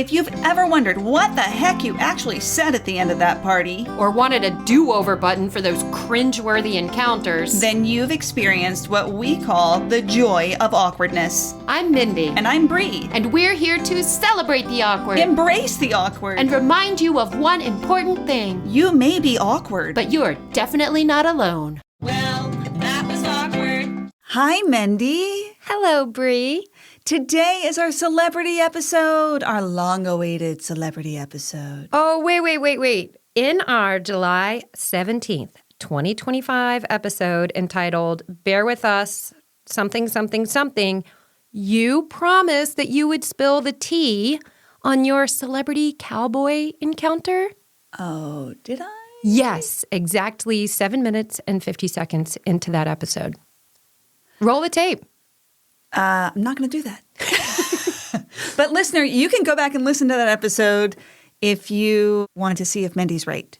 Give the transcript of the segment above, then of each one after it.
If you've ever wondered what the heck you actually said at the end of that party, or wanted a do-over button for those cringe-worthy encounters, then you've experienced what we call the joy of awkwardness. I'm Mendy. And I'm Bree. And we're here to celebrate the awkward. Embrace the awkward. And remind you of one important thing. You may be awkward, but you're definitely not alone. Well, that was awkward. Hi, Mendy. Hello, Bree. Today is our celebrity episode, our long-awaited celebrity episode. Oh, wait. In our July 17th, 2025 episode entitled Bear With Us, something, you promised that you would spill the tea on your celebrity cowboy encounter. Oh, did I? Yes, exactly 7 minutes and 50 seconds into that episode. Roll the tape. I'm not going to do that. But listener, you can go back and listen to that episode if you want to see if Mendy's right.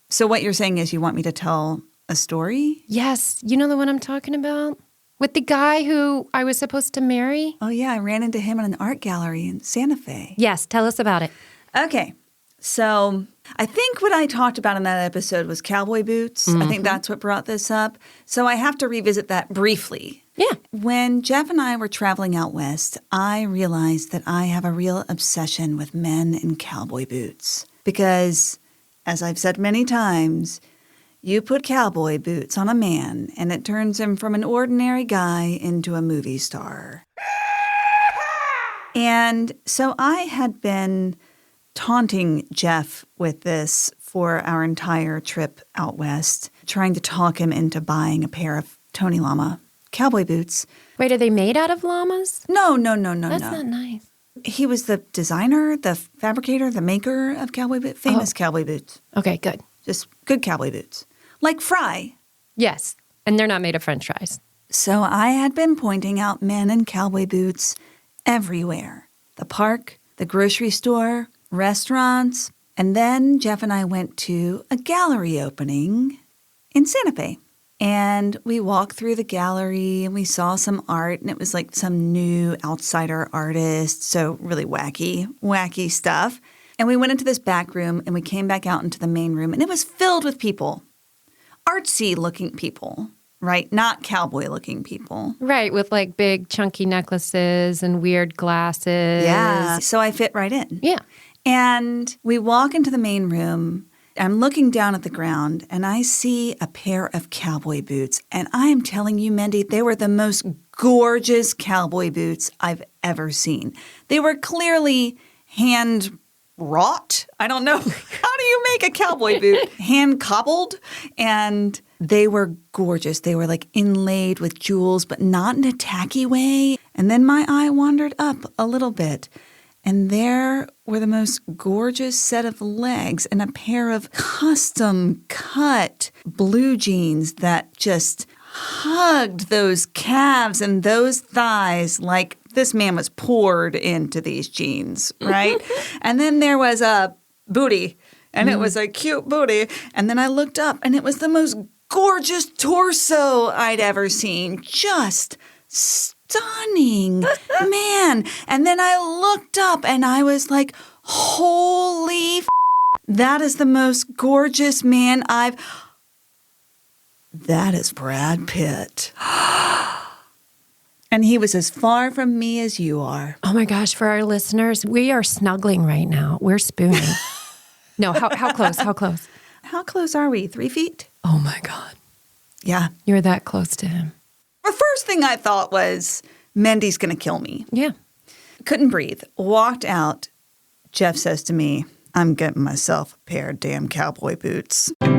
So what you're saying is you want me to tell a story? Yes. You know the one I'm talking about? With the guy who I was supposed to marry? Oh, yeah. I ran into him in an art gallery in Santa Fe. Yes. Tell us about it. Okay. So I think what I talked about in that episode was cowboy boots. I think that's what brought this up. So I have to revisit that briefly. Yeah. When Jeff and I were traveling out west, I realized that I have a real obsession with men in cowboy boots. Because, as I've said many times, you put cowboy boots on a man and it turns him from an ordinary guy into a movie star. And so I had been taunting Jeff with this for our entire trip out west, trying to talk him into buying a pair of Tony Llama cowboy boots. Wait, are they made out of llamas? No. That's not nice. He was the designer, the fabricator, the maker of cowboy boots, famous cowboy boots. Okay, good. Just good cowboy boots. Like Fry. Yes, and they're not made of French fries. So I had been pointing out men in cowboy boots everywhere. The park, the grocery store, restaurants, and then Jeff and I went to a gallery opening in Santa Fe. And we walked through the gallery and we saw some art, and it was like some new outsider artist, so really wacky stuff. And we went into this back room and we came back out into the main room, and it was filled with people, artsy-looking people, right? Not cowboy-looking people. Right, with like big chunky necklaces and weird glasses. Yeah, so I fit right in. Yeah. And we walk into the main room. I'm looking down at the ground, and I see a pair of cowboy boots. And I am telling you, Mendy, they were the most gorgeous cowboy boots I've ever seen. They were clearly hand-wrought. I don't know. How do you make a cowboy boot? Hand-cobbled. And they were gorgeous. They were like inlaid with jewels, but not in a tacky way. And then my eye wandered up a little bit. And there were the most gorgeous set of legs and a pair of custom-cut blue jeans that just hugged those calves and those thighs like this man was poured into these jeans, right? And then there was a booty, and it was a cute booty. And then I looked up, and it was the most gorgeous torso I'd ever seen. Just stunning, man. And then I looked up and I was like, holy that is the most gorgeous man that is Brad Pitt. And he was as far from me as you are. Oh my gosh, for our listeners, we are snuggling right now. We're spooning. No, how close? How close? How close are we? 3 feet? Oh my God. Yeah. You're that close to him. The first thing I thought was, Mendy's going to kill me. Yeah. Couldn't breathe. Walked out. Jeff says to me, I'm getting myself a pair of damn cowboy boots. Hey,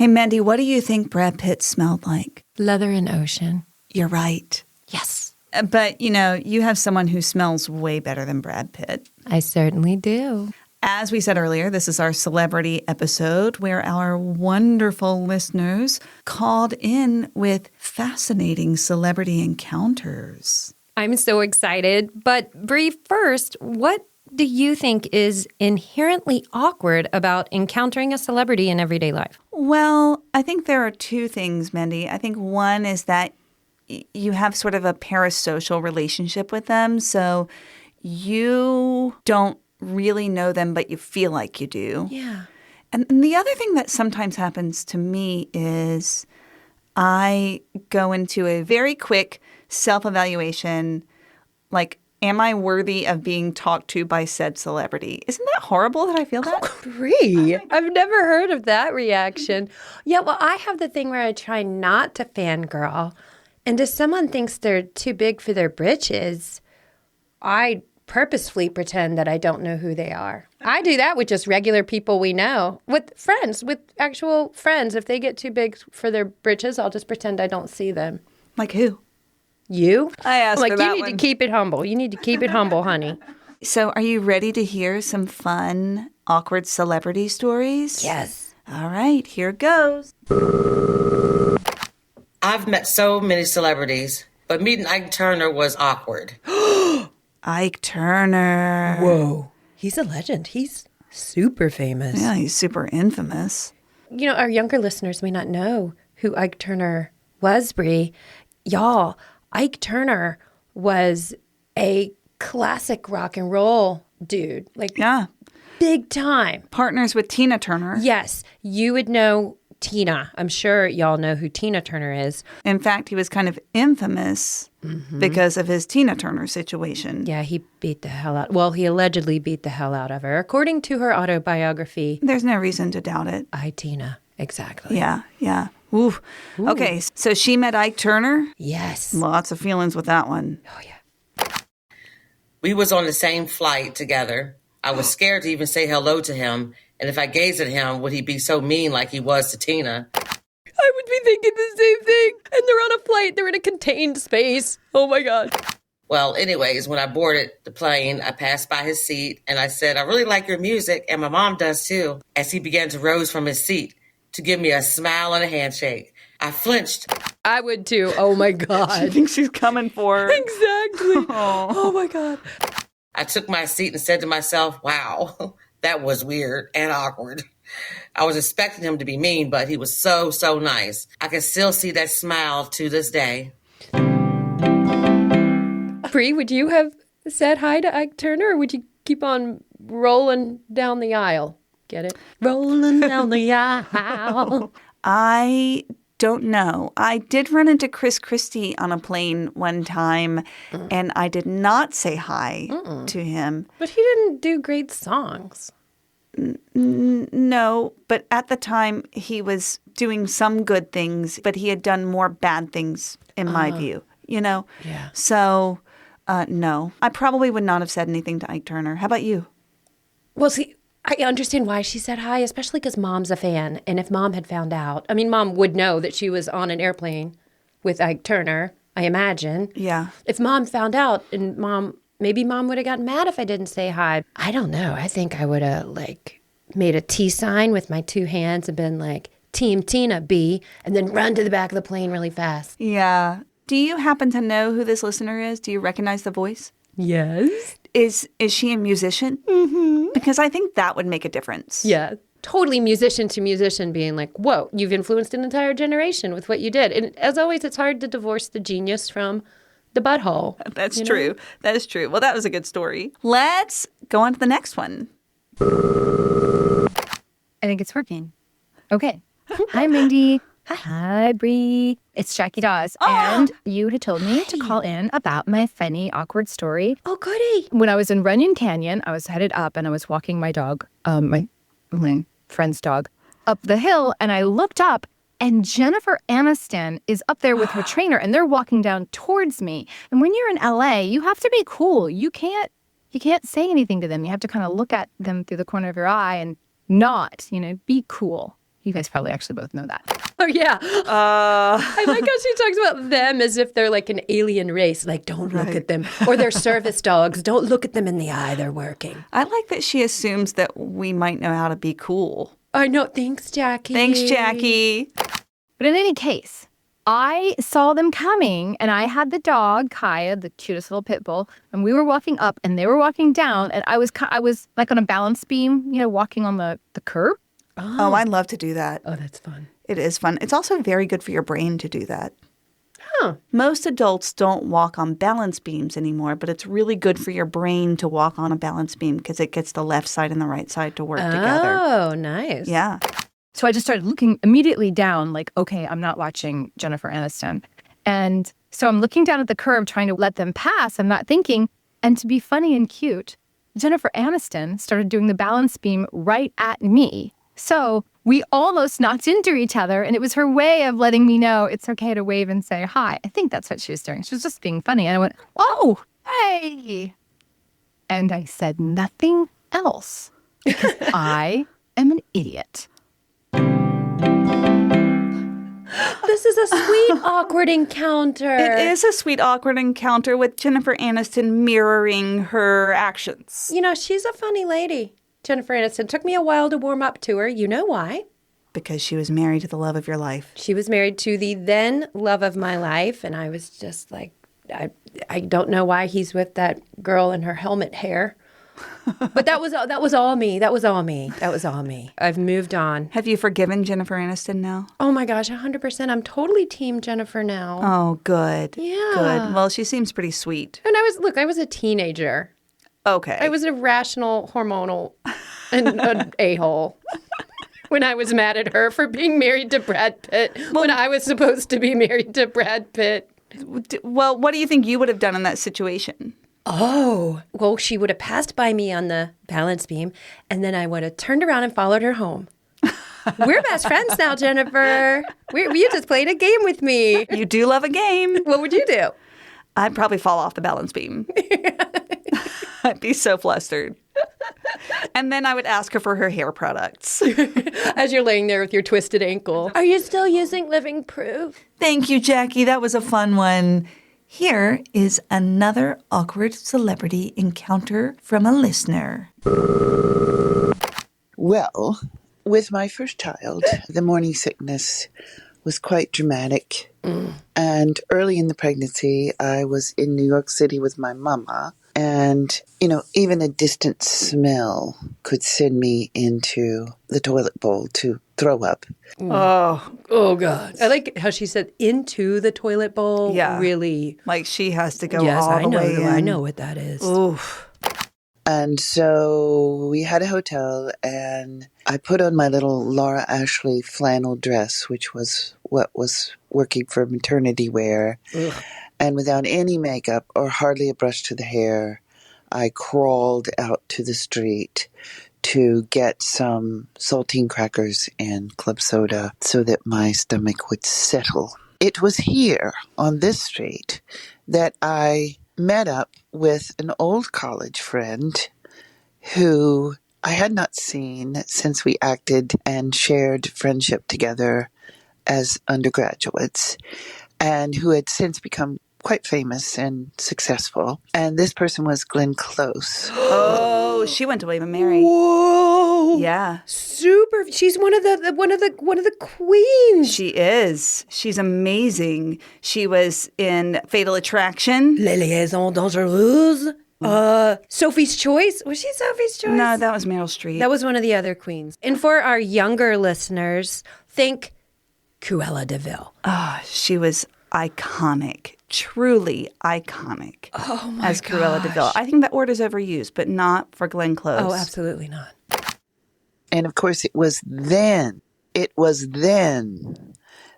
Mendy, what do you think Brad Pitt smelled like? Leather and ocean. You're right. Yes. But, you have someone who smells way better than Brad Pitt. I certainly do. As we said earlier, this is our celebrity episode where our wonderful listeners called in with fascinating celebrity encounters. I'm so excited. But Bree, first, what do you think is inherently awkward about encountering a celebrity in everyday life? Well, I think there are two things, Mendy. I think one is that you have sort of a parasocial relationship with them. So you don't really know them, but you feel like you do. Yeah. And the other thing that sometimes happens to me is I go into a very quick self-evaluation, like, am I worthy of being talked to by said celebrity? Isn't that horrible that I feel that? Bree, I've never heard of that reaction. Yeah, well, I have the thing where I try not to fangirl. And if someone thinks they're too big for their britches, I purposefully pretend that I don't know who they are. I do that with just regular people we know, with friends, with actual friends. If they get too big for their britches, I'll just pretend I don't see them. Like who? You? I asked like, for that you need one. to keep it humble. You need to keep it humble, honey. So are you ready to hear some fun, awkward celebrity stories? Yes. All right, here goes. I've met so many celebrities, but meeting Ike Turner was awkward. Ike Turner. Whoa. He's a legend. He's super famous. Yeah, he's super infamous. You know, our younger listeners may not know who Ike Turner was, Bree. Y'all, Ike Turner was a classic rock and roll dude. Like, Yeah. big time. Partners with Tina Turner. Yes, you would know Tina. I'm sure y'all know who Tina Turner is. In fact, he was kind of infamous because of his Tina Turner situation. Yeah, he beat the hell out. Well, he allegedly beat the hell out of her. According to her autobiography, There's no reason to doubt it. I, Tina. Exactly. Yeah, yeah. Ooh. Okay, so she met Ike Turner? Yes. Lots of feelings with that one. Oh, yeah. We was on the same flight together. I was scared to even say hello to him, and if I gazed at him, would he be so mean like he was to Tina? I would be thinking the same thing. And they're on a flight. They're in a contained space. Oh, my God. Well, anyways, when I boarded the plane, I passed by his seat, and I said, I really like your music, and my mom does too, as he began to rose from his seat to give me a smile and a handshake. I flinched. I would too. Oh, my I God. think she's coming for her. Exactly. Oh, my God. I took my seat and said to myself, wow, that was weird and awkward. I was expecting him to be mean, but he was so, so nice. I can still see that smile to this day. Bree, would you have said hi to Ike Turner, or would you keep on rolling down the aisle? Get it? Rolling down the aisle. I don't know. I did run into Chris Christie on a plane one time, and I did not say hi to him. But he didn't do great songs. No, but at the time, he was doing some good things, but he had done more bad things, in my view, you know? Yeah. So, no. I probably would not have said anything to Ike Turner. How about you? Well, see, I understand why she said hi, especially because Mom's a fan. And if Mom had found out, I mean, Mom would know that she was on an airplane with Ike Turner, I imagine. Yeah. If Mom found out and maybe Mom would have gotten mad if I didn't say hi. I don't know. I think I would have, like, made a T sign with my two hands and been like, Team Tina B, and then run to the back of the plane really fast. Yeah. Do you happen to know who this listener is? Do you recognize the voice? Yes. Is she a musician? Mm-hmm. Because I think that would make a difference. Yeah. Totally musician to musician being like, whoa, you've influenced an entire generation with what you did. And as always, it's hard to divorce the genius from the butthole. That's true. That is true. Well, that was a good story. Let's go on to the next one. I think it's working. Okay. Hi, Mendy. Hi, Bree. It's Jackie Dawes. And you had told me to call in about my funny, awkward story. Oh, goody. When I was in Runyon Canyon, I was headed up and I was walking my dog, my friend's dog, up the hill. And I looked up and Jennifer Aniston is up there with her trainer and they're walking down towards me. And when you're in LA, you have to be cool. You can't say anything to them. You have to kind of look at them through the corner of your eye and not, be cool. You guys probably actually both know that. Oh, yeah. I like how she talks about them as if they're like an alien race. Like, don't look at them. Or they're service dogs. Don't look at them in the eye. They're working. I like that she assumes that we might know how to be cool. I know. Thanks, Jackie. Thanks, Jackie. But in any case, I saw them coming and I had the dog, Kaya, the cutest little pit bull, and we were walking up and they were walking down and I was like on a balance beam, walking on the curb. Oh, I'd love to do that. Oh, that's fun. It is fun. It's also very good for your brain to do that. Oh. Most adults don't walk on balance beams anymore, but it's really good for your brain to walk on a balance beam because it gets the left side and the right side to work together. Oh, nice. Yeah. So I just started looking immediately down, like, okay, I'm not watching Jennifer Aniston. And so I'm looking down at the curb trying to let them pass. I'm not thinking. And to be funny and cute, Jennifer Aniston started doing the balance beam right at me. So we almost knocked into each other, and it was her way of letting me know it's okay to wave and say hi. I think that's what she was doing. She was just being funny. And I went, oh, hey. And I said nothing else because I am an idiot. This is a sweet, awkward encounter. It is a sweet, awkward encounter with Jennifer Aniston mirroring her actions. You know, she's a funny lady. Jennifer Aniston. Took me a while to warm up to her. You know why? Because she was married to the love of your life. She was married to the then love of my life, and I was just like, I don't know why he's with that girl in her helmet hair. But that was all me. That was all me. I've moved on. Have you forgiven Jennifer Aniston now? Oh my gosh, 100%. I'm totally team Jennifer now. Oh, good. Yeah. Good. Well, she seems pretty sweet. And I was a teenager. Okay. I was a rational, hormonal, and an a-hole. When I was mad at her for being married to Brad Pitt, when I was supposed to be married to Brad Pitt. Well, what do you think you would have done in that situation? Oh, well, she would have passed by me on the balance beam, and then I would have turned around and followed her home. We're best friends now, Jennifer. You just played a game with me. You do love a game. What would you do? I'd probably fall off the balance beam. I'd be so flustered. And then I would ask her for her hair products. As you're laying there with your twisted ankle. Are you still using Living Proof? Thank you, Jackie. That was a fun one. Here is another awkward celebrity encounter from a listener. Well, with my first child, the morning sickness was quite dramatic. And early in the pregnancy, I was in New York City with my mama. And, even a distant smell could send me into the toilet bowl to throw up. Oh, God. I like how she said into the toilet bowl. Yeah. Really. Like she has to go Yes, all the way in. I know what that is. Oof. And so we had a hotel, and I put on my little Laura Ashley flannel dress, which was what was working for maternity wear. Ugh. And without any makeup or hardly a brush to the hair, I crawled out to the street to get some saltine crackers and club soda so that my stomach would settle. It was here on this street that I met up with an old college friend who I had not seen since we acted and shared friendship together as undergraduates, and who had since become quite famous and successul. And this person was Glenn Close. Oh, she went to William and Mary. Whoa! Yeah, Super. She's one of the queens. she is. She's amazing. She was in Fatal Attraction. Les Liaisons Dangereuses. Sophie's Choice. Was she Sophie's Choice? No, that was Meryl Streep. That was one of the other queens. And for our younger listeners, think Cruella de Vil. Oh, she was iconic, truly iconic. Oh my as Cruella de Vil. I think that word is overused, but not for Glenn Close. Oh, absolutely not. And of course, it was then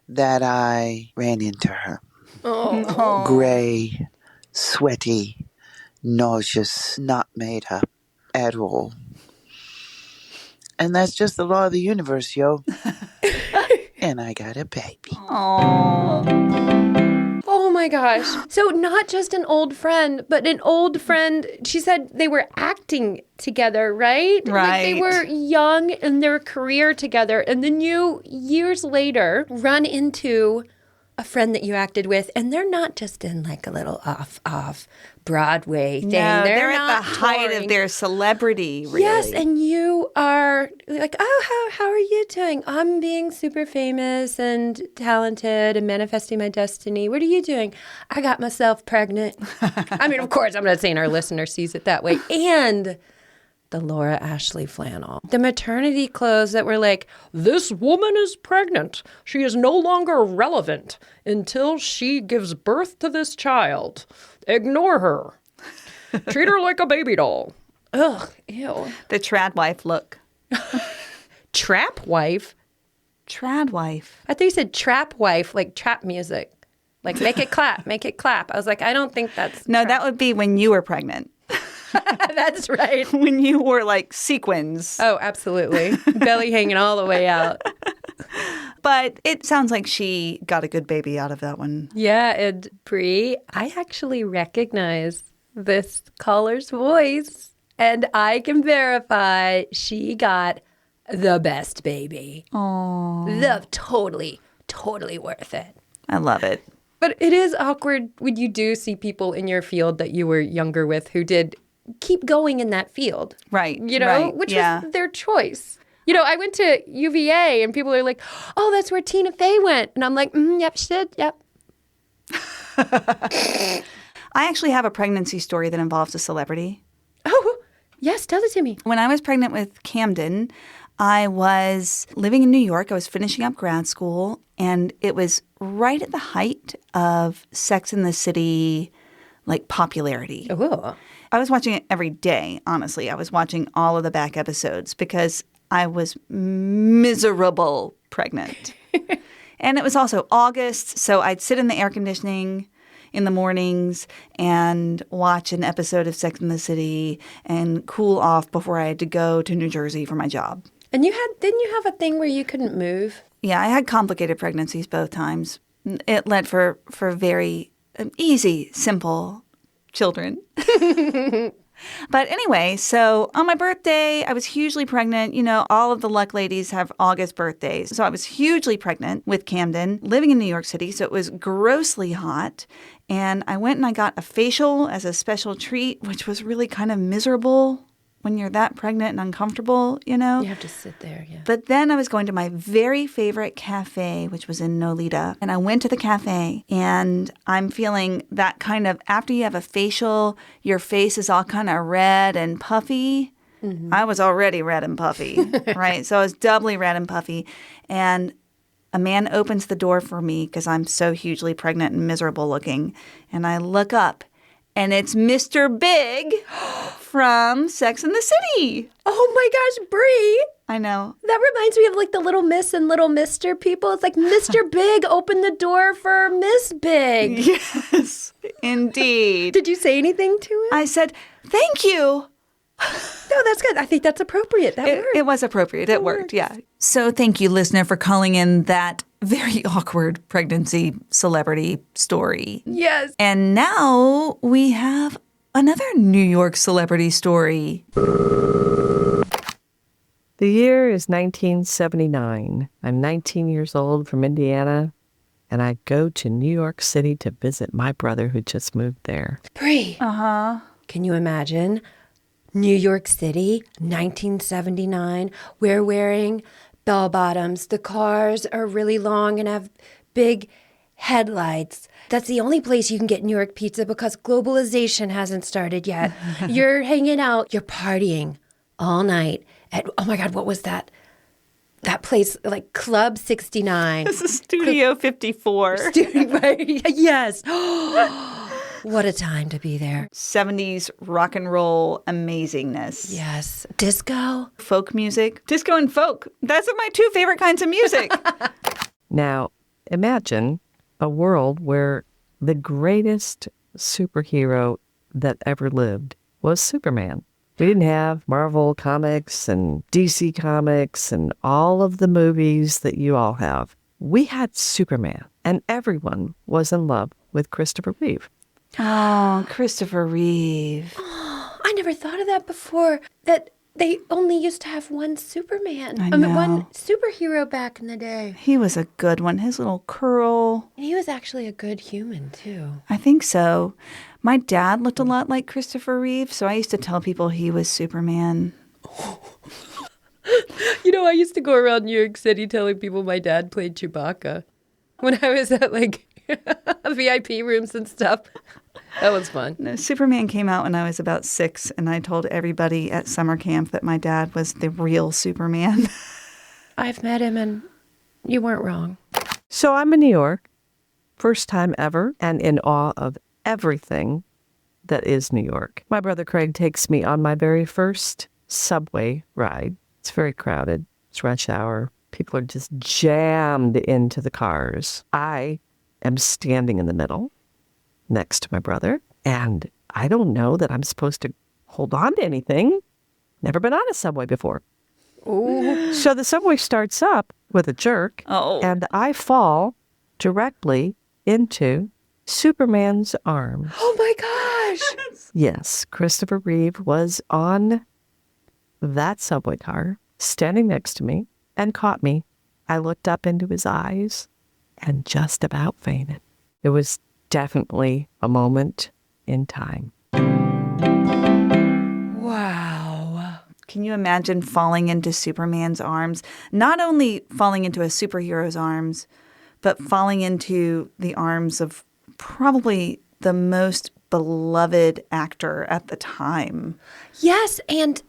that I ran into her. Oh. Gray, sweaty, nauseous, not made up at all. And that's just the law of the universe, yo. And I got a baby. Oh my gosh. So not just an old friend, but an old friend. She said they were acting together, right? Right. Like they were young in their career together. And then you, years later, run into a friend that you acted with, and they're not just in like a little off Broadway thing. No, they're at not the height touring. of their celebrity, really. Yes, and you are like, oh, how are you doing? I'm being super famous and talented and manifesting my destiny. What are you doing? I got myself pregnant. I mean, of course, I'm not saying our listener sees it that way. And the Laura Ashley flannel. The maternity clothes that were like, this woman is pregnant. She is no longer relevant until she gives birth to this child. Ignore her. Treat her like a baby doll. Ugh, ew. The trad wife look. Trap wife? Trad wife. I thought you said trap wife, like trap music. Like, make it clap, make it clap. I was like, I don't think that's No, trap. that would be when you were pregnant. That's right. When you wore like sequins. Oh, absolutely. Belly hanging all the way out. But it sounds like she got a good baby out of that one. Yeah, and Bree, I actually recognize this caller's voice, and I can verify she got the best baby. Oh, Totally worth it. I love it. But it is awkward when you do see people in your field that you were younger with who did keep going in that field. Right. You know, right, which yeah. was their choice. You know, I went to UVA and people are like, oh, that's where Tina Fey went. And I'm like, yep, she did. Yep. I actually have a pregnancy story that involves a celebrity. Oh, yes, tell it to me. When I was pregnant with Camden, I was living in New York. I was finishing up grad school, and it was right at the height of Sex and the City, like, popularity. Oh. I was watching it every day, honestly. I was watching all of the back episodes because I was miserable pregnant. And it was also August, so I'd sit in the air conditioning in the mornings and watch an episode of Sex and the City and cool off before I had to go to New Jersey for my job. And didn't you have a thing where you couldn't move? Yeah, I had complicated pregnancies both times. It led for very easy, simple children. But anyway, so on my birthday, I was hugely pregnant. You know, all of the Luck ladies have August birthdays. So I was hugely pregnant with Camden, living in New York City. So it was grossly hot. And I went and I got a facial as a special treat, which was really kind of miserable when you're that pregnant and uncomfortable, you know? You have to sit there, yeah. But then I was going to my very favorite cafe, which was in Nolita. And I went to the cafe and I'm feeling that kind of, after you have a facial, your face is all kind of red and puffy. Mm-hmm. I was already red and puffy, right? So I was doubly red and puffy. And a man opens the door for me because I'm so hugely pregnant and miserable looking. And I look up and it's Mr. Big from Sex and the City. Oh my gosh, Bree. I know. That reminds me of like the Little Miss and Little Mister people. It's like Mr. Big opened the door for Miss Big. Yes, indeed. Did you say anything to him? I said, thank you. No, that's good. I think that's appropriate. That worked. It was appropriate. It worked, yeah. So thank you, listener, for calling in that very awkward pregnancy celebrity story. Yes. And now we have another New York celebrity story. The year is 1979. I'm 19 years old from Indiana, and I go to New York City to visit my brother who just moved there. Bree. Uh-huh. Can you imagine? New York City, 1979. We're wearing bell bottoms. The cars are really long and have big headlights. That's the only place you can get New York pizza because globalization hasn't started yet. You're hanging out. You're partying all night at, oh my God, what was that? That place, like Club 69. This is Studio 54. Right? Yes. What a time to be there. 70s rock and roll amazingness. Yes. Disco. Folk music. Disco and folk. That's my two favorite kinds of music. Now, imagine a world where the greatest superhero that ever lived was Superman. We didn't have Marvel Comics and DC Comics and all of the movies that you all have. We had Superman, and everyone was in love with Christopher Reeve. Oh, Christopher Reeve. I never thought of that before, that they only used to have one Superman. I mean, one know. superhero back in the day. He was a good one. His little curl. And he was actually a good human, too. I think so. My dad looked a lot like Christopher Reeve, so I used to tell people he was Superman. You know, I used to go around New York City telling people my dad played Chewbacca when I was at, like, VIP rooms and stuff. That was fun. No, Superman came out when I was about 6, and I told everybody at summer camp that my dad was the real Superman. I've met him, and you weren't wrong. So I'm in New York, first time ever, and in awe of everything that is New York. My brother Craig takes me on my very first subway ride. It's very crowded. It's rush hour. People are just jammed into the cars. I am standing in the middle next to my brother, and I don't know that I'm supposed to hold on to anything. Never been on a subway before. Ooh. So the subway starts up with a jerk, Oh. and I fall directly into Superman's arms. Oh my gosh. Yes, Christopher Reeve was on that subway car, standing next to me, and caught me. I looked up into his eyes and just about fainted. It was definitely a moment in time. Wow. Can you imagine falling into Superman's arms? Not only falling into a superhero's arms, but falling into the arms of probably the most beloved actor at the time. Yes, and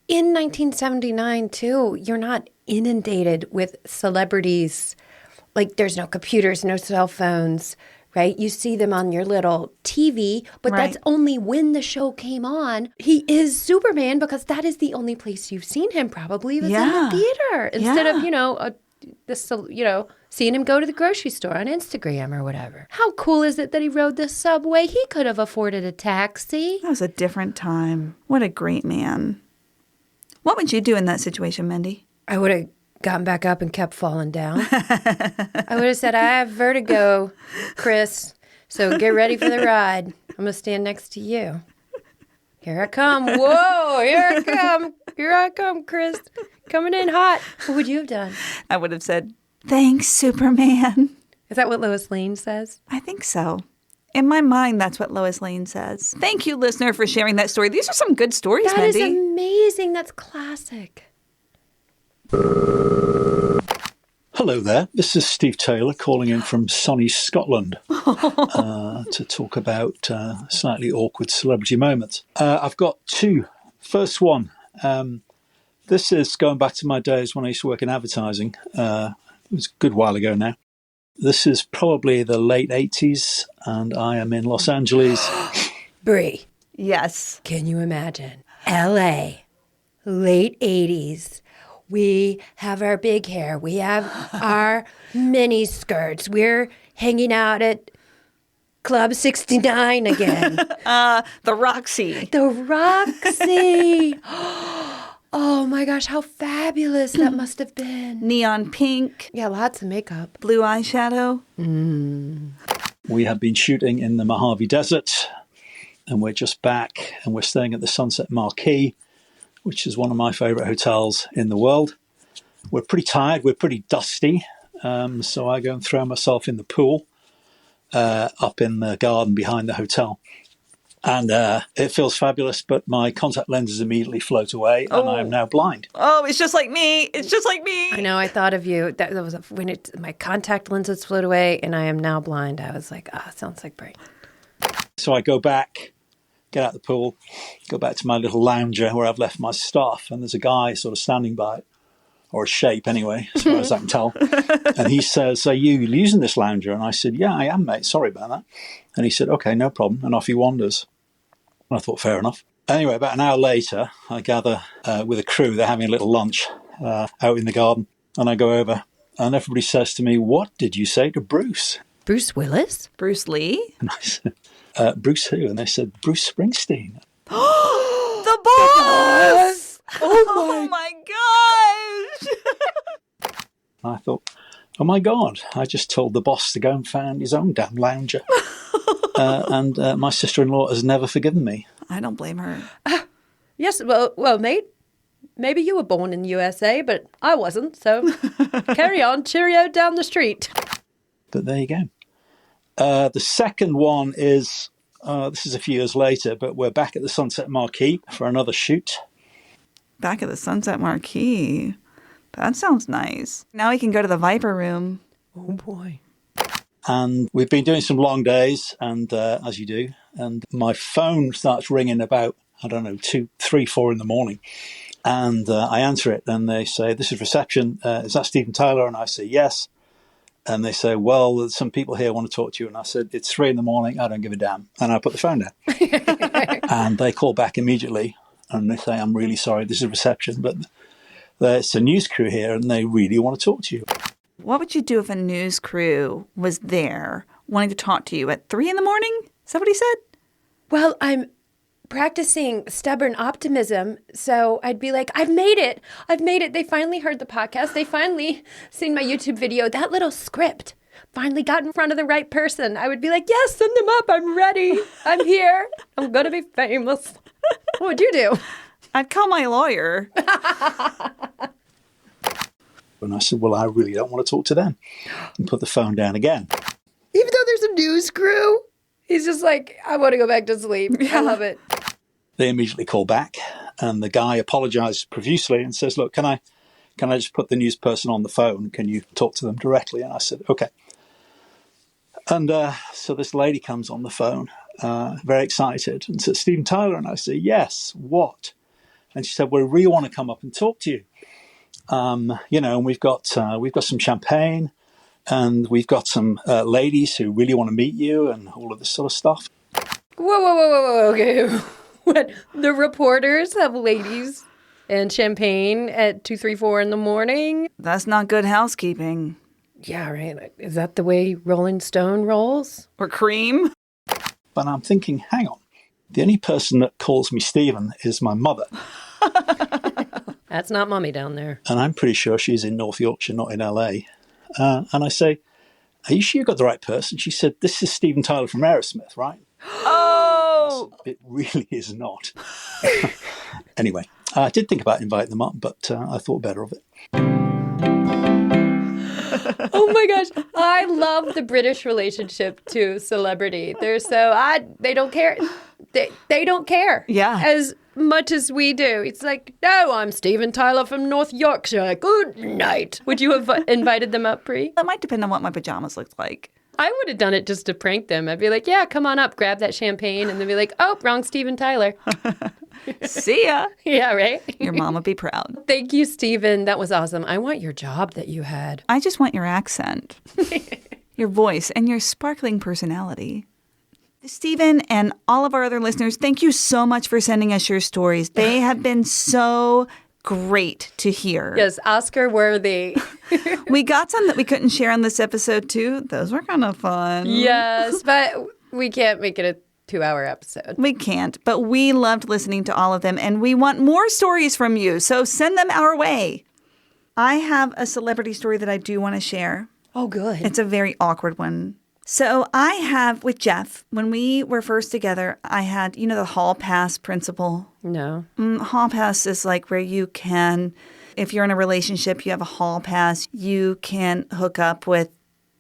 in 1979, too, you're not inundated with celebrities. Like, there's no computers, no cell phones, right? You see them on your little TV, but Right. that's only when the show came on. He is Superman because that is the only place you've seen him probably was in Yeah. the theater. Instead of, Yeah. seeing him go to the grocery store on Instagram or whatever. How cool is it that he rode the subway? He could have afforded a taxi. That was a different time. What a great man. What would you do in that situation, Mendy? I would have gotten back up and kept falling down. I would have said, I have vertigo, Chris, so get ready for the ride. I'm going to stand next to you. Here I come. Whoa, here I come. Here I come, Chris. Coming in hot. What would you have done? I would have said, "Thanks, Superman." Is that what Lois Lane says? I think so. In my mind, that's what Lois Lane says. Thank you, listener, for sharing that story. These are some good stories, That is Mendy. amazing. That's classic. Hello there, this is Steve Taylor calling in from sunny Scotland to talk about slightly awkward celebrity moments. I've got two. First one, this is going back to my days when I used to work in advertising. It was a good while ago now. This is probably the late 80s and I am in Los Angeles. Bree, Yes. can you imagine? L.A., late 80s. We have our big hair. We have our mini skirts. We're hanging out at Club 69 again. The Roxy. The Roxy. Oh my gosh, how fabulous that must have been. Neon pink. Yeah, lots of makeup. Blue eyeshadow. We have been shooting in the Mojave Desert and we're just back and we're staying at the Sunset Marquis, which is one of my favourite hotels in the world. We're pretty tired, we're pretty dusty, so I go and throw myself in the pool up in the garden behind the hotel. And it feels fabulous, but my contact lenses immediately float away and I am now blind. Oh, it's just like me. It's just like me. I know, I thought of you. That was when my contact lenses float away and I am now blind. I was like, sounds like Bree. So I go back, get out the pool, go back to my little lounger where I've left my stuff, and there's a guy sort of standing by it, or a shape anyway, as far as I can tell. And he says, "Are you using this lounger?" And I said, "Yeah, I am, mate. Sorry about that." And he said, "Okay, no problem." And off he wanders. And I thought, fair enough. Anyway, about an hour later, I gather with a crew. They're having a little lunch out in the garden. And I go over, and everybody says to me, "What did you say to Bruce?" Bruce Willis? Bruce Lee. And I said, "Bruce who?" And they said, "Bruce Springsteen." The boss. Oh my gosh. I thought, oh my God, I just told the boss to go and find his own damn lounger. And my sister-in-law has never forgiven me. I don't blame her. Yes, well, mate, maybe you were born in the USA, but I wasn't, so carry on, cheerio down the street. But there you go. The second one is, this is a few years later, but we're back at the Sunset Marquis for another shoot. Back at the Sunset Marquis. That sounds nice. Now we can go to the Viper Room. Oh, boy. And we've been doing some long days, and as you do, and my phone starts ringing about, I don't know, 2, 3, 4 in the morning. And I answer it, and they say, "This is reception. Is that Steven Tyler?" And I say, "Yes." And they say, "Well, there's some people here want to talk to you." And I said, "It's 3 in the morning. I don't give a damn." And I put the phone down. And they call back immediately, and they say, "I'm really sorry. This is reception, but there's a news crew here, and they really want to talk to you." What would you do if a news crew was there wanting to talk to you at 3 in the morning? Is that what he said? Well, I'm practicing stubborn optimism. So I'd be like, I've made it. I've made it. They finally heard the podcast. They finally seen my YouTube video. That little script finally got in front of the right person. I would be like, yes, send them up. I'm ready. I'm here. I'm going to be famous. What would you do? I'd call my lawyer. And I said, "Well, I really don't want to talk to them," and put the phone down again. Even though there's a news crew, he's just like, I want to go back to sleep. I love it. They immediately call back, and the guy apologizes profusely and says, "Look, can I just put the news person on the phone? Can you talk to them directly?" And I said, "Okay." And so this lady comes on the phone, very excited, and says, "Steven Tyler?" And I say, "Yes, what?" And she said, "We really want to come up and talk to you. And we've got some champagne, and we've got some ladies who really want to meet you, and all of this sort of stuff." Whoa. Okay. What? The reporters have ladies and champagne at 2, 3, 4 in the morning? That's not good housekeeping. Yeah, right. Is that the way Rolling Stone rolls? Or cream. But I'm thinking, hang on. The only person that calls me Stephen is my mother. That's not mommy down there. And I'm pretty sure she's in North Yorkshire, not in LA. And I say, "Are you sure you got the right person?" She said, "This is Steven Tyler from Aerosmith, right?" Oh! It really is not. Anyway, I did think about inviting them up, but I thought better of it. Oh my gosh. I love the British relationship to celebrity. They don't care. They don't care. Yeah. As much as we do. It's like, "No, I'm Steven Tyler from North Yorkshire. Good night." Would you have invited them up, Bree? That might depend on what my pajamas looked like. I would have done it just to prank them. I'd be like, "Yeah, come on up, grab that champagne," and then be like, "Oh, wrong Steven Tyler." See ya. Yeah, right? Your mom would be proud. Thank you, Steven. That was awesome. I want your job that you had. I just want your accent, your voice, and your sparkling personality. Stephen and all of our other listeners, thank you so much for sending us your stories. They have been so great to hear. Yes, Oscar worthy. We got some that we couldn't share on this episode, too. Those were kind of fun. Yes, but we can't make it a 2-hour episode. We can't, but we loved listening to all of them, and we want more stories from you, so send them our way. I have a celebrity story that I do want to share. Oh, good. It's a very awkward one. So I have, with Jeff, when we were first together, I had, the hall pass principle. No. Hall pass is like where you can, if you're in a relationship, you have a hall pass, you can hook up with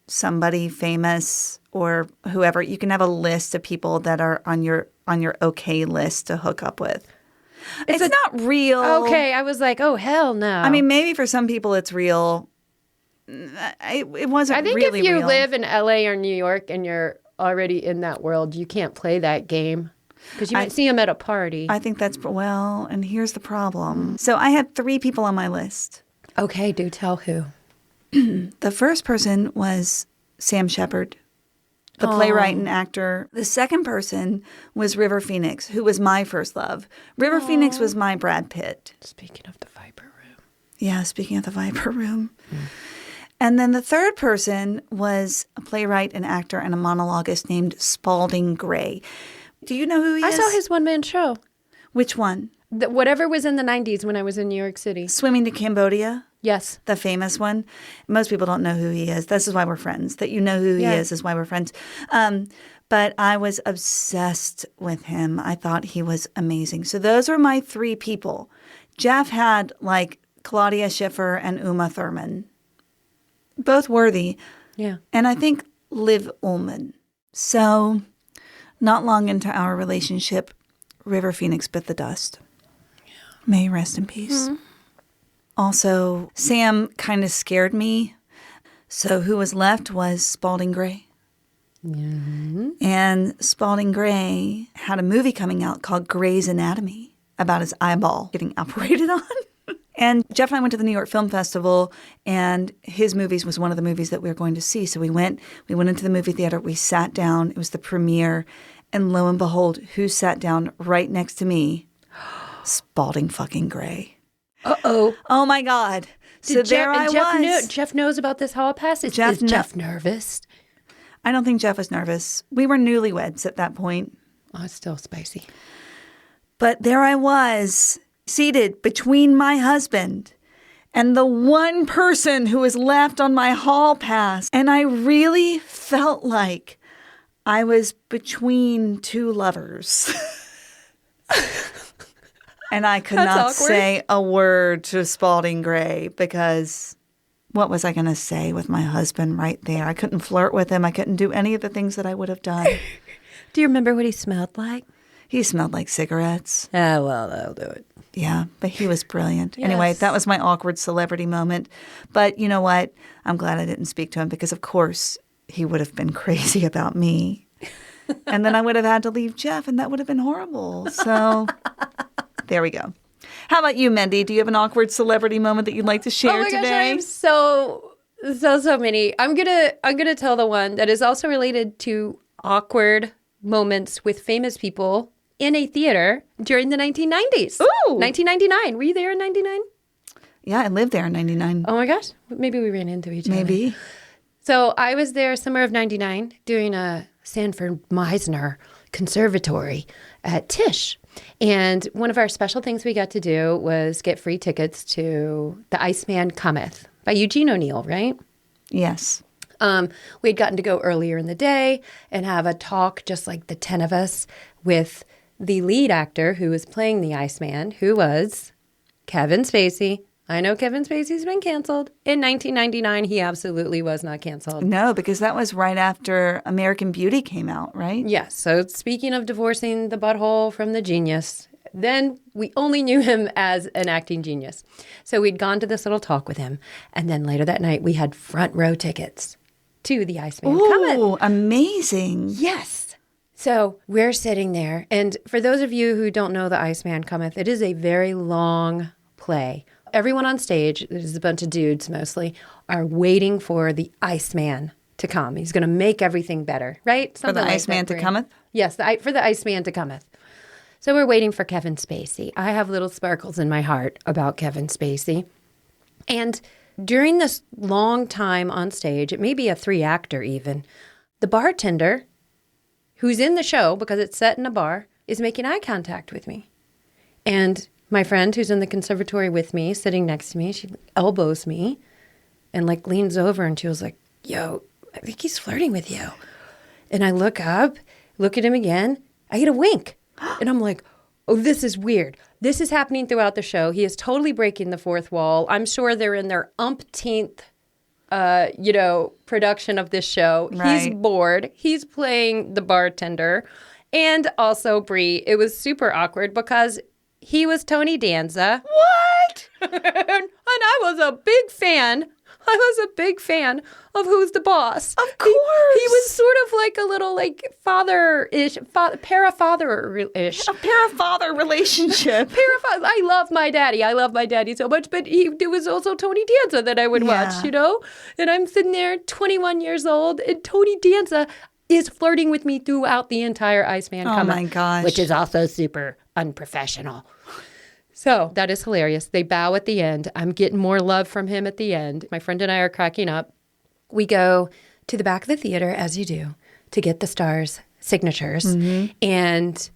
somebody famous or whoever. You can have a list of people that are on your okay list to hook up with. It's not real. Okay, I was like, oh, hell no. I mean, maybe for some people it's real. It wasn't really real. I think if you live in LA or New York and you're already in that world, you can't play that game because you might see them at a party. I think that's, and here's the problem. So I had 3 people on my list. Okay, do tell who. The first person was Sam Shepard, the playwright and actor. The second person was River Phoenix, who was my first love. River Phoenix was my Brad Pitt. Speaking of the Viper Room. Yeah, speaking of the Viper Room. And then the third person was a playwright, an actor, and a monologuist named Spalding Gray. Do you know who he is? I saw his one-man show. Which one? Whatever was in the 90s when I was in New York City. Swimming to Cambodia? Yes. The famous one. Most people don't know who he is. This is why we're friends. That you know who he is why we're friends. But I was obsessed with him. I thought he was amazing. So those are my 3 people. Jeff had like Claudia Schiffer and Uma Thurman. Both worthy. Yeah. And I think Liv Ullmann. So not long into our relationship, River Phoenix bit the dust. Yeah. May he rest in peace. Mm-hmm. Also, Sam kind of scared me. So who was left was Spalding Gray. And Spalding Gray had a movie coming out called Grey's Anatomy about his eyeball getting operated on. And Jeff and I went to the New York Film Festival, and his movies was one of the movies that we were going to see. So we went into the movie theater, we sat down, it was the premiere, and lo and behold, who sat down right next to me? Spalding fucking Gray. Uh-oh. Oh my God. So there I was. Jeff knows about this hall pass. Is Jeff nervous? I don't think Jeff was nervous. We were newlyweds at that point. Oh, it's still spicy. But there I was, seated between my husband and the one person who was left on my hall pass. And I really felt like I was between two lovers. And I could not say a word to Spalding Gray because what was I going to say with my husband right there? I couldn't flirt with him. I couldn't do any of the things that I would have done. Do you remember what he smelled like? He smelled like cigarettes. Oh, well, that'll do it. Yeah, but he was brilliant. Yes. Anyway, that was my awkward celebrity moment. But you know what? I'm glad I didn't speak to him because, of course, he would have been crazy about me. And then I would have had to leave Jeff, and that would have been horrible. So there we go. How about you, Mendy? Do you have an awkward celebrity moment that you'd like to share today? Oh my gosh, I have so many. I'm gonna tell the one that is also related to awkward moments with famous people in a theater during the 1990s. Ooh! 1999. Were you there in 99? Yeah, I lived there in 99. Oh my gosh. Maybe we ran into each other. Maybe. So I was there summer of 99 doing a Sanford Meisner conservatory at Tisch. And one of our special things we got to do was get free tickets to The Iceman Cometh by Eugene O'Neill, right? Yes. We had gotten to go earlier in the day and have a talk, just like the 10 of us, with the lead actor who was playing the Iceman, who was Kevin Spacey. I know Kevin Spacey's been canceled. In 1999, he absolutely was not canceled. No, because that was right after American Beauty came out, right? Yes. So speaking of divorcing the butthole from the genius, then we only knew him as an acting genius. So we'd gone to this little talk with him. And then later that night, we had front row tickets to the Iceman Cometh. Oh, amazing. Yes. So we're sitting there. And for those of you who don't know The Iceman Cometh, it is a very long play. Everyone on stage, there's a bunch of dudes mostly, are waiting for the Iceman to come. He's going to make everything better, right? For the Iceman to cometh? Yes, for the Iceman to cometh. So we're waiting for Kevin Spacey. I have little sparkles in my heart about Kevin Spacey. And during this long time on stage, it may be a 3-actor even, the bartender, who's in the show because it's set in a bar, is making eye contact with me. And my friend who's in the conservatory with me, sitting next to me, she elbows me and like leans over and she was like, yo, I think he's flirting with you. And I look up, look at him again. I get a wink. And I'm like, oh, this is weird. This is happening throughout the show. He is totally breaking the fourth wall. I'm sure they're in their umpteenth, production of this show. Right. He's bored. He's playing the bartender. And also, Bree, it was super awkward because he was Tony Danza. What? And I was a big fan. Of Who's the Boss. Of course. He was sort of like a little like father-ish, para-father-ish. A para-father relationship. I love my daddy so much, but it was also Tony Danza that I would watch, And I'm sitting there, 21 years old, and Tony Danza is flirting with me throughout the entire Iceman Cometh. Oh my gosh. Which is also super unprofessional. So that is hilarious. They bow at the end. I'm getting more love from him at the end. My friend and I are cracking up. We go to the back of the theater, as you do, to get the stars' signatures. Mm-hmm. And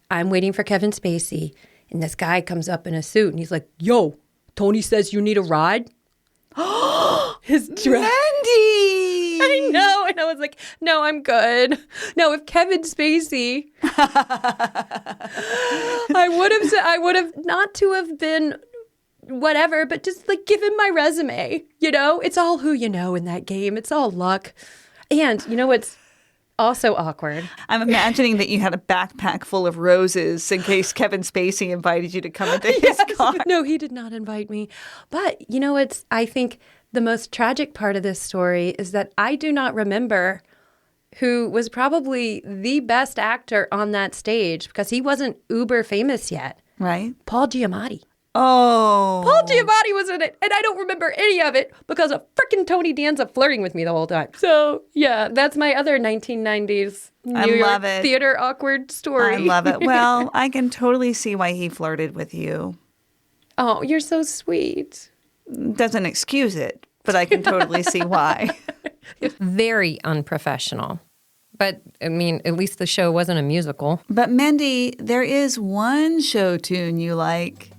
I'm waiting for Kevin Spacey. And this guy comes up in a suit and he's like, yo, Tony says you need a ride. His dress. Mendy! I know. And I was like, no, I'm good. No, if Kevin Spacey, I would have not to have been whatever, but just like give him my resume. It's all who you know in that game. It's all luck. And you know what's also awkward? I'm imagining that you had a backpack full of roses in case Kevin Spacey invited you to come into his car. No, he did not invite me. But I think the most tragic part of this story is that I do not remember who was probably the best actor on that stage because he wasn't uber famous yet. Right? Paul Giamatti. Oh. Paul Giamatti was in it, and I don't remember any of it because of frickin' Tony Danza flirting with me the whole time. So, yeah, that's my other 1990s New York theater awkward story. I love it. Well, I can totally see why he flirted with you. Oh, you're so sweet. Doesn't excuse it, but I can totally see why. Very unprofessional. But, I mean, at least the show wasn't a musical. But, Mendy, there is one show tune you like.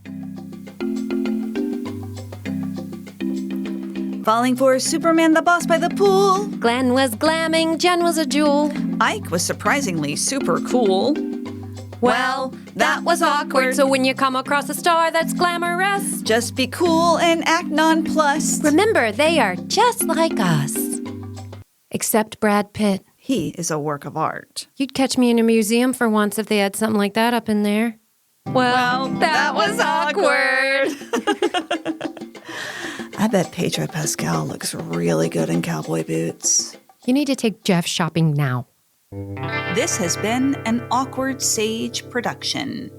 Falling for Superman the Boss by the Pool. Glenn was glamming, Jen was a jewel. Ike was surprisingly super cool. Well, that was awkward. So when you come across a star that's glamorous, just be cool and act nonplussed. remember, they are just like us. Except Brad Pitt. He is a work of art. You'd catch me in a museum for once if they had something like that up in there. Well, that was awkward. I bet Pedro Pascal looks really good in cowboy boots. You need to take Jeff shopping now. This has been an Awkward Sage production.